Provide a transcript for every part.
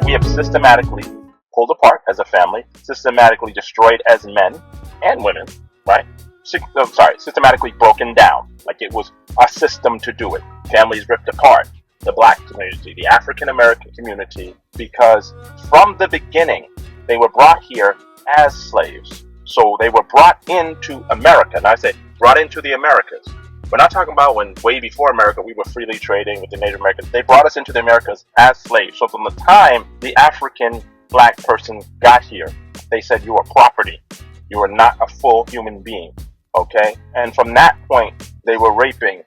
We have systematically pulled apart as a family, systematically destroyed as men and women, right? Systematically broken down. Like it was a system to do it. Families ripped apart. The black community, the African American community, because from the beginning, they were brought here as slaves. So they were brought into America. And I say brought into the Americas. We're not talking about when way before America we were freely trading with the Native Americans. They brought us into the Americas as slaves. So from the time the African black person got here, they said you are property. You are not a full human being. Okay? And from that point, they were raping.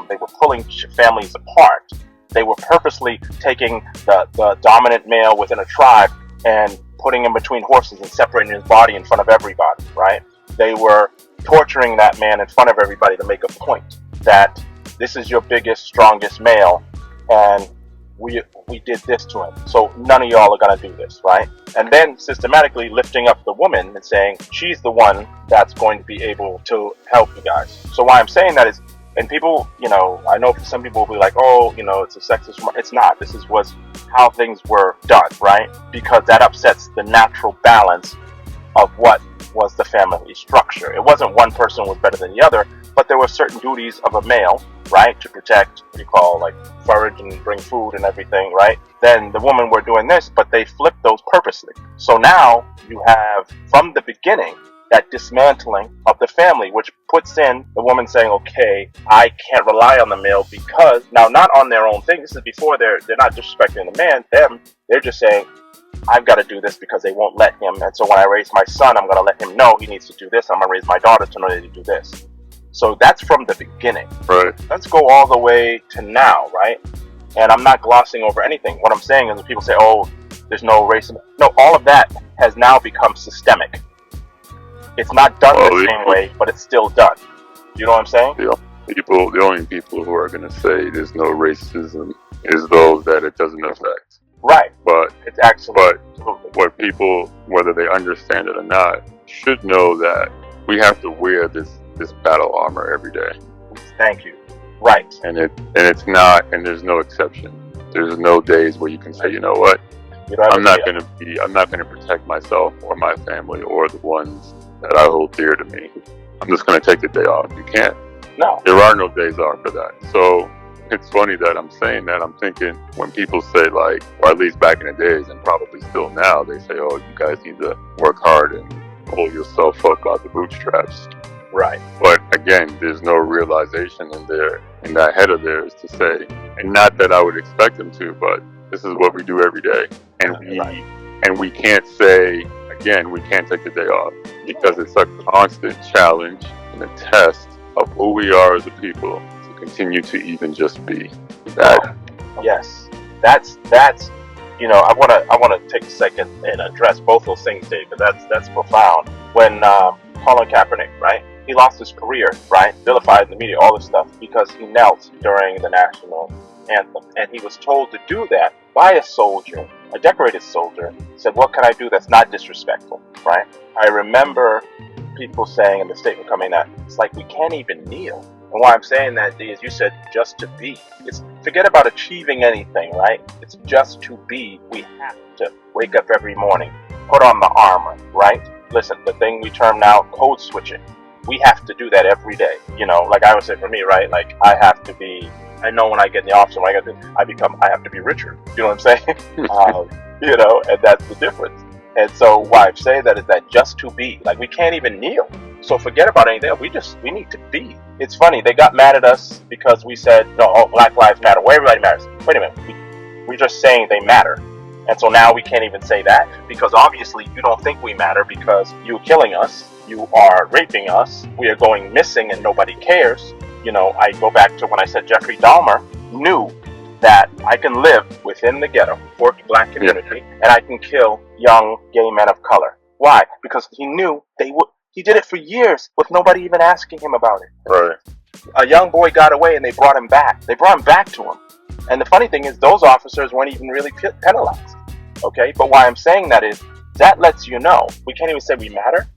They were pulling families apart. They were purposely taking the dominant male within a tribe and putting him between horses and separating his body in front of everybody, right? They were torturing that man in front of everybody to make a point that this is your biggest, strongest male, and we did this to him. So none of y'all are going to do this, right? And then systematically lifting up the woman and saying she's the one that's going to be able to help you guys. So why I'm saying that is, and people, I know some people will be like, oh, it's a sexist remark. It's not. This was how things were done, right? Because that upsets the natural balance of what was the family structure. It wasn't one person was better than the other, but there were certain duties of a male, right? To protect, what you call, like, forage and bring food and everything, right? Then the women were doing this, but they flipped those purposely. So now you have, from the beginning, that dismantling of the family, which puts in the woman saying, okay, I can't rely on the male because, now not on their own thing, this is before they're not disrespecting the man, they're just saying, I've got to do this because they won't let him, and so when I raise my son, I'm going to let him know he needs to do this, I'm going to raise my daughter to know they need to do this. So that's from the beginning. Right. Let's go all the way to now, right? And I'm not glossing over anything. What I'm saying is when people say, oh, there's no racism. No, all of that has now become systemic. It's not done the same way, but it's still done. You know what I'm saying? The only people who are going to say there's no racism is those that it doesn't affect. Right. But it's actually. But what people, whether they understand it or not, should know that we have to wear this battle armor every day. Thank you. Right. And it's not, and there's no exception. There's no days where you can say, you know what, I'm not going to protect myself or my family or the ones that I hold dear to me. I'm just going to take the day off. You can't. No. There are no days off for that. So it's funny that I'm saying that. I'm thinking when people say, like, or at least back in the days and probably still now, they say, oh, you guys need to work hard and pull yourself up by the bootstraps. Right. But again, there's no realization in that head of theirs to say, and not that I would expect them to, but this is what we do every day. And we can't say, again, we can't take the day off because it's a constant challenge and a test of who we are as a people to continue to even just be that. Yes, that's I want to take a second and address both those things, Dave, because that's profound. When Colin Kaepernick, right, he lost his career, right, vilified in the media, all this stuff because he knelt during the national anthem, and he was told to do that by a soldier, a decorated soldier. Said, what can I do that's not disrespectful, right? I remember people saying in the statement coming that it's like we can't even kneel. And why I'm saying that is you said just to be. It's forget about achieving anything, right? It's just to be. We have to wake up every morning, put on the armor, right? Listen, the thing we term now code switching. We have to do that every day. Like I would say for me, right? Like I have to be. I know when I get in the office, when I have to be Richard. You know what I'm saying? And that's the difference. And so why I say that is that just to be, like we can't even kneel. So forget about anything. We need to be. It's funny, they got mad at us because we said, no, Black Lives Matter. Well, everybody matters. Wait a minute, we're just saying they matter. And so now we can't even say that because obviously you don't think we matter because you're killing us, you are raping us, we are going missing and nobody cares. I go back to when I said Jeffrey Dahmer knew that I can live within the ghetto, poor black community, and I can kill young gay men of color. Why? Because he knew they would. He did it for years with nobody even asking him about it. Right. A young boy got away and they brought him back. They brought him back to him. And the funny thing is those officers weren't even really penalized. Okay? But why I'm saying that is that lets you know we can't even say we matter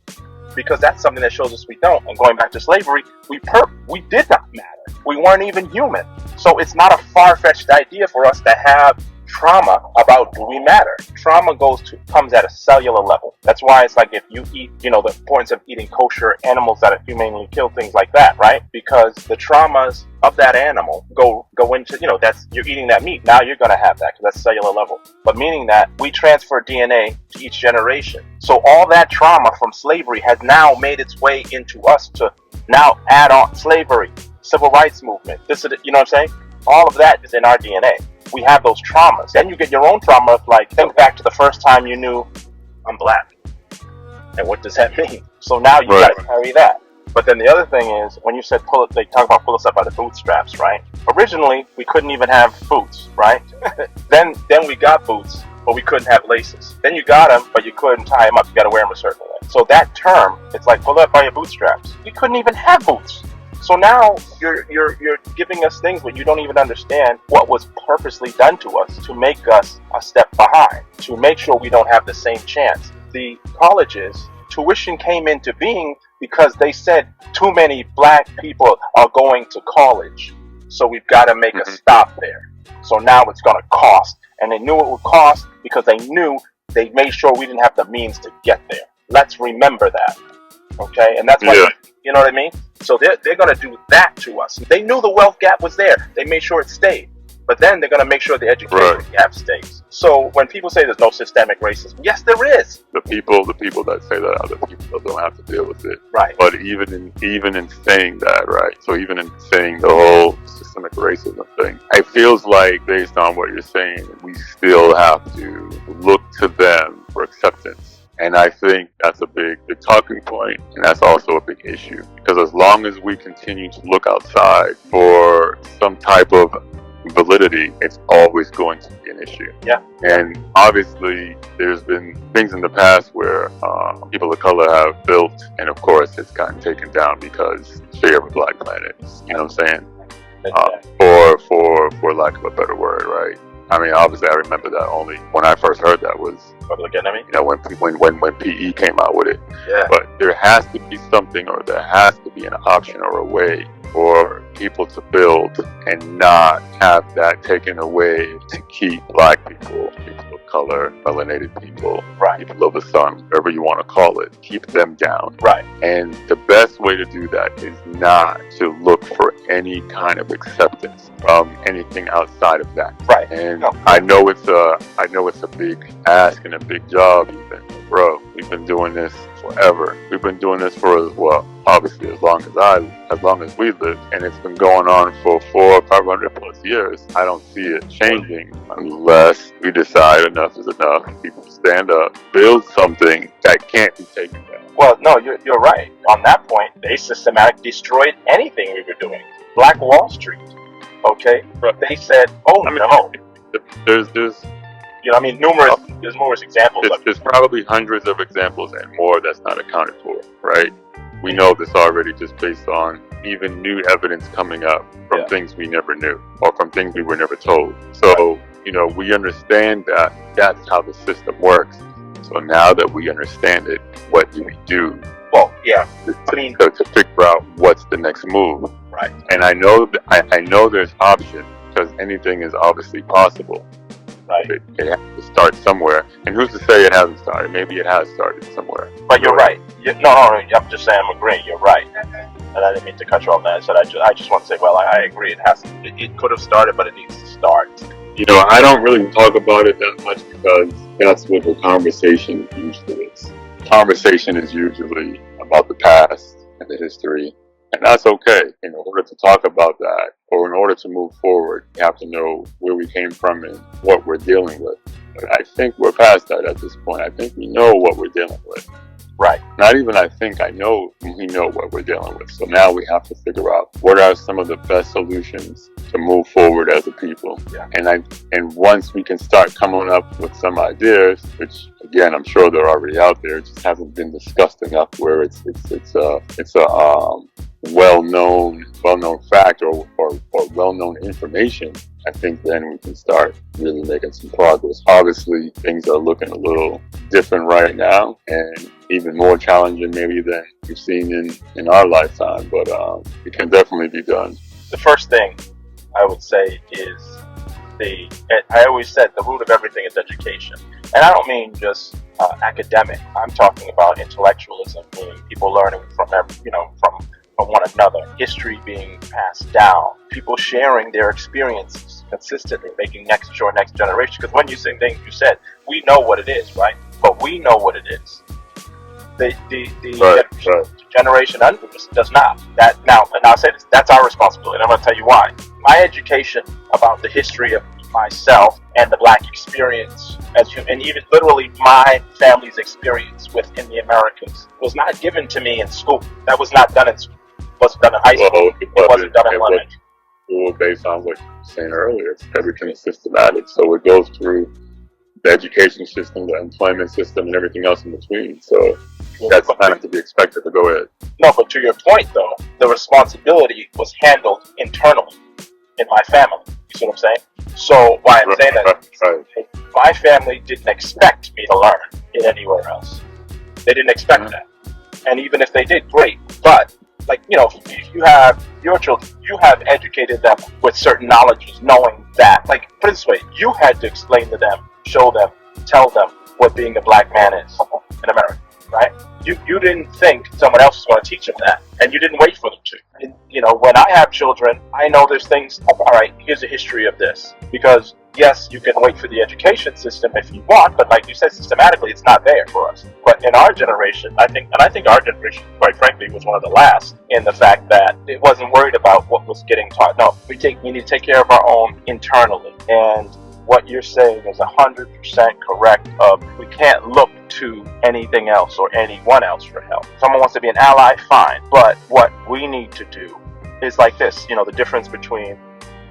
because that's something that shows us we don't. And going back to slavery, we did not matter. We weren't even human. So it's not a far-fetched idea for us to have trauma about do we matter. Trauma comes at a cellular level. That's why it's like if you eat, the importance of eating kosher animals that are humanely killed, things like that, right? Because the traumas of that animal go into, you're eating that meat. Now you're going to have that because that's cellular level. But meaning that we transfer DNA to each generation. So all that trauma from slavery has now made its way into us to now add on slavery, civil rights movement. This is, you know what I'm saying? All of that is in our DNA. We have those traumas. Then you get your own trauma of like, think back to the first time you knew I'm black. And what does that mean? So now you got to carry that. But then the other thing is, when you said they talk about pull us up by the bootstraps, right? Originally, we couldn't even have boots, right? then we got boots, but we couldn't have laces. Then you got them, but you couldn't tie them up. You got to wear them a certain way. So that term, it's like pull up by your bootstraps. We couldn't even have boots. So now you're giving us things where you don't even understand what was purposely done to us to make us a step behind, to make sure we don't have the same chance. The colleges, tuition came into being because they said too many black people are going to college. So we've got to make a stop there. So now it's going to cost. And they knew it would cost because they made sure we didn't have the means to get there. Let's remember that. Okay? And that's why, you know what I mean? So they're going to do that to us. They knew the wealth gap was there. They made sure it stayed. But then they're going to make sure the education gap stays. So when people say there's no systemic racism, yes, there is. The people that say that other people don't have to deal with it. Right. But even in saying that, right? So even in saying the whole systemic racism thing, it feels like based on what you're saying, we still have to look to them for acceptance. And I think that's a big talking point, and that's also a big issue. Because as long as we continue to look outside for some type of validity, it's always going to be an issue. Yeah. And obviously, there's been things in the past where people of color have built, and of course, it's gotten taken down because fear of a black planet. You know what I'm saying? For lack of a better word, right? I mean, obviously, I remember that only when I first heard that was Public Enemy. When PE came out with it. Yeah. But there has to be something, or there has to be an option or a way for people to build and not have that taken away to keep black people of color, melanated people, people of the sun, whatever you want to call it, keep them down. Right. And the best way to do that is not to look for any kind of acceptance from anything outside of that. Right. And I know it's a big ask and a big job, even. Bro, we've been doing this forever. We've been doing this for obviously as long as we live, and it's been going on for 400-500 plus years. I don't see it changing unless we decide enough is enough. People stand up, build something that can't be taken down. Well, no, you're right. On that point, they systematically destroyed anything we were doing. Black Wall Street. Okay? They said, no. There's numerous examples. There's probably hundreds of examples and more that's not accounted for, right? We know this already just based on even new evidence coming up from things we never knew or from things we were never told. So, we understand that that's how the system works. So now that we understand it, what do we do? Well, yeah. To figure out what's the next move. Right. And I know there's options because anything is obviously possible. Right. It has to start somewhere. And who's to say it hasn't started? Maybe it has started somewhere. But you're right. No, I'm just saying I'm agreeing. You're right. And I didn't mean to cut you off that. I just want to say, well, I agree. It could have started, but it needs to start. I don't really talk about it that much because that's what the conversation usually is. Conversation is usually about the past and the history. And that's okay. In order to talk about that, or in order to move forward, you have to know where we came from and what we're dealing with. But I think we're past that at this point. I think we know what we're dealing with. Right. Not even I know we know what we're dealing with. So now we have to figure out what are some of the best solutions to move forward as a people. Yeah. And once we can start coming up with some ideas, which again I'm sure they're already out there, it just hasn't been discussed enough where it's a well-known well-known fact or well-known information, I think then we can start really making some progress. Obviously, things are looking a little different right now and even more challenging maybe than we've seen in our lifetime, but it can definitely be done. The first thing I would say is I always said the root of everything is education. And I don't mean just academic. I'm talking about intellectualism, meaning people learning from one another, history being passed down, people sharing their experiences consistently, making next generation. Because when you say things you said, we know what it is, right? But we know what it is. The generation under us does not. And I'll say this, that's our responsibility. And I'm going to tell you why. My education about the history of myself and the black experience, and even literally my family's experience within the Americas, was not given to me in school. That was not done in school. It wasn't done in high school. It wasn't done in elementary. School, based on what you were saying earlier, everything is systematic. So it goes through the education system, the employment system, and everything else in between. So that's kind of to be expected. To go ahead. No, but to your point, though, the responsibility was handled internally in my family. You see what I'm saying? So why I'm saying that, my family didn't expect me to learn it anywhere else. They didn't expect that. And even if they did, great. But, if you have your children, you have educated them with certain knowledges, knowing that, put it this way, you had to explain to them, show them, tell them what being a black man is in America, right? You didn't think someone else was going to teach them that, and you didn't wait for them to. And, when I have children, I know there's things, all right, here's a history of this. Because, yes, you can wait for the education system if you want, but like you said, systematically, it's not there for us. But in our generation, I think our generation, quite frankly, was one of the last in the fact that it wasn't worried about what was getting taught. No, we need to take care of our own internally. And what you're saying is 100% correct. We can't look to anything else or anyone else for help. Someone wants to be an ally, fine. But what we need to do is like this. The difference between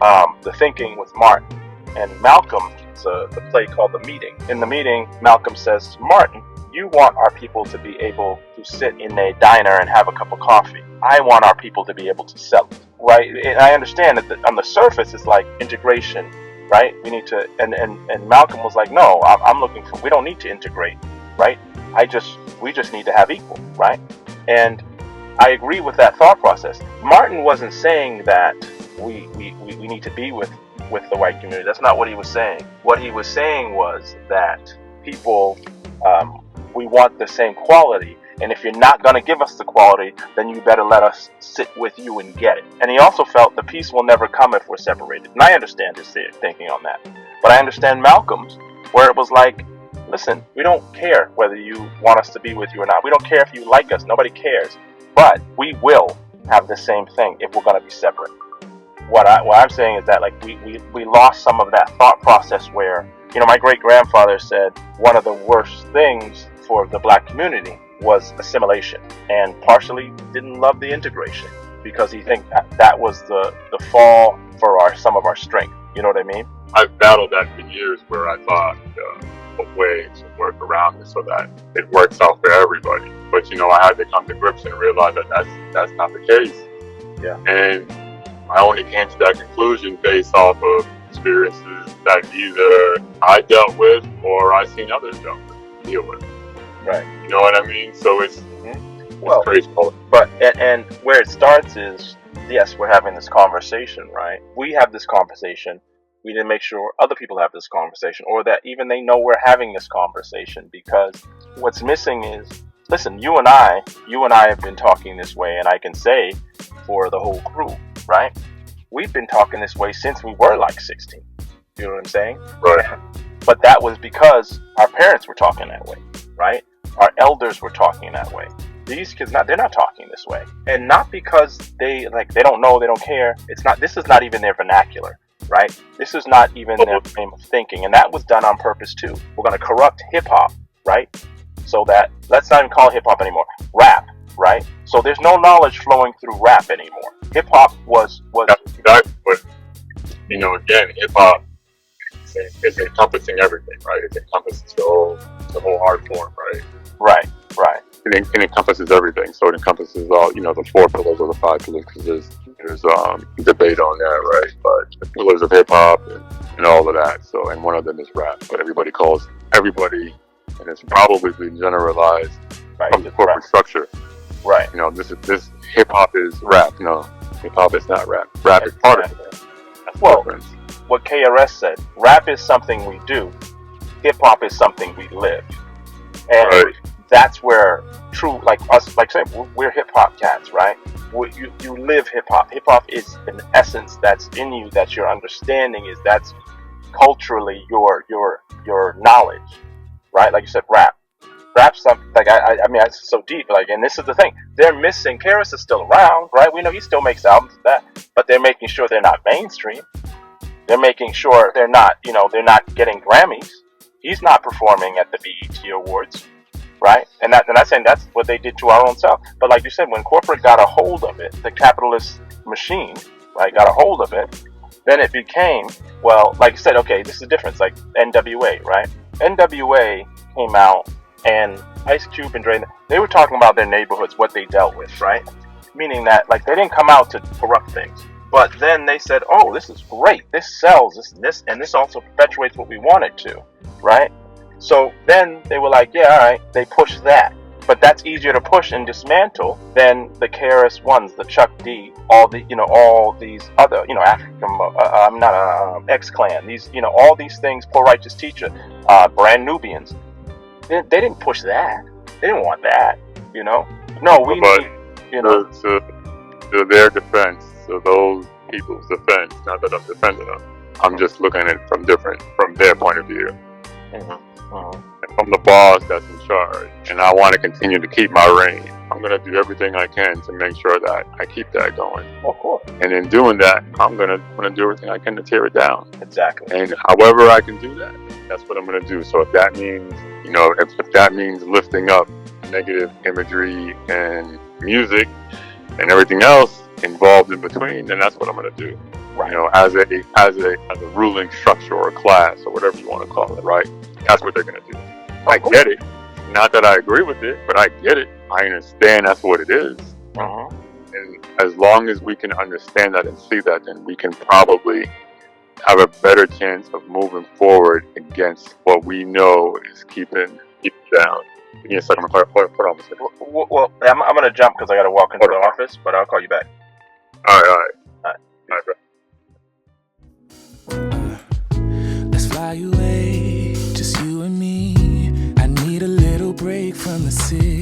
the thinking with Martin and Malcolm. It's the play called The Meeting. In The Meeting, Malcolm says to Martin, you want our people to be able to sit in a diner and have a cup of coffee. I want our people to be able to sell it, right? And I understand that on the surface it's like integration, right? We need to, and Malcolm was like, no, I'm looking for, we don't need to integrate, right? We just need to have equal, right? And I agree with that thought process. Martin wasn't saying that we need to be with the white community. That's not what he was saying. What he was saying was that people, we want the same quality, and if you're not going to give us the quality, then you better let us sit with you and get it. And he also felt the peace will never come if we're separated. And I understand his thinking on that. But I understand Malcolm's, where it was like, listen, we don't care whether you want us to be with you or not. We don't care if you like us. Nobody cares. But we will have the same thing if we're going to be separate. What I'm saying is that we lost some of that thought process where, my great-grandfather said one of the worst things for the black community was assimilation, and partially didn't love the integration because he think that was the fall for some of our strength. You know what I mean? I've battled that for years where I thought a way to work around it so that it works out for everybody. But I had to come to grips and realize that that's not the case. Yeah. And I only came to that conclusion based off of experiences that either I dealt with or I seen others deal with. Right. You know what I mean? So it's crazy. But and where it starts is, yes, we're having this conversation, right? We have this conversation. We need to make sure other people have this conversation, or that even they know we're having this conversation, because what's missing is, listen, you and I have been talking this way, and I can say for the whole crew, right? We've been talking this way since we were like 16. You know what I'm saying? Right. But that was because our parents were talking that way, right? Our elders were talking that way. These kids they're not talking this way. And not because they don't know, they don't care. This is not even their vernacular, right? This is not even their frame of thinking. And that was done on purpose too. We're going to corrupt hip hop, right? So that, let's not even call it hip hop anymore. Rap, right? So there's no knowledge flowing through rap anymore. Hip hop was. That's what, again, hip hop is encompassing everything, right? It encompasses the whole art form, right? Right. It encompasses everything. So it encompasses all, the 4 pillars or the 5 pillars, because there's, there's debate on that, right? But the pillars of hip hop and all of that. So, and one of them is rap. But everybody calls everybody, and it's probably been generalized from the corporate structure. Right. You know, this hip hop is rap. No, hip hop is not rap. Rap is part of it. That's the difference. What KRS said, rap is something we do, hip hop is something we live. And that's where true, like us, like I said, we're hip hop cats, right? You live hip hop. Hip hop is an essence that's in you, that your understanding is, that's culturally your knowledge, right? Like you said, rap's something, like I mean, it's so deep, like, and this is the thing, they're missing. KRS is still around, right? We know he still makes albums, but they're making sure they're not mainstream. They're making sure they're not getting Grammys. He's not performing at the BET Awards, right? And I'm saying that's what they did to our own self. But like you said, when corporate got a hold of it, the capitalist machine, right, got a hold of it, then it became, well, like you said, okay, this is the difference, like NWA, right? NWA came out, and Ice Cube and Dre, they were talking about their neighborhoods, what they dealt with, right? Meaning that, like, they didn't come out to corrupt things. But then they said, oh, this is great. This sells, and this also perpetuates what we want it to, right? So then they were like, yeah, all right, they pushed that. But that's easier to push and dismantle than the KRS Ones, the Chuck D, all these other, African, X-Clan, these, all these things, Poor Righteous Teacher, Brand Nubians. They didn't push that. They didn't want that, No, we need, to their defense, so those people's defense, not that I'm defending them, I'm just looking at it from their point of view. And from the boss that's in charge, and I want to continue to keep my reign, I'm going to do everything I can to make sure that I keep that going. Of course. And in doing that, I'm going to do everything I can to tear it down. Exactly. And however I can do that, that's what I'm going to do. So if that means, if that means lifting up negative imagery and music and everything else involved in between, then that's what I'm going to do. Right. As a ruling structure or a class or whatever you want to call it, right? That's what they're going to do. I get it. Not that I agree with it, but I get it. I understand that's what it is. And as long as we can understand that and see that, then we can probably have a better chance of moving forward against what we know is keeping people down. Give me a second. Hold on a second. Well, I'm going to jump because I got to walk into the office, but I'll call you back. All right, bro. Let's fly away, just you and me. I need a little break from the city.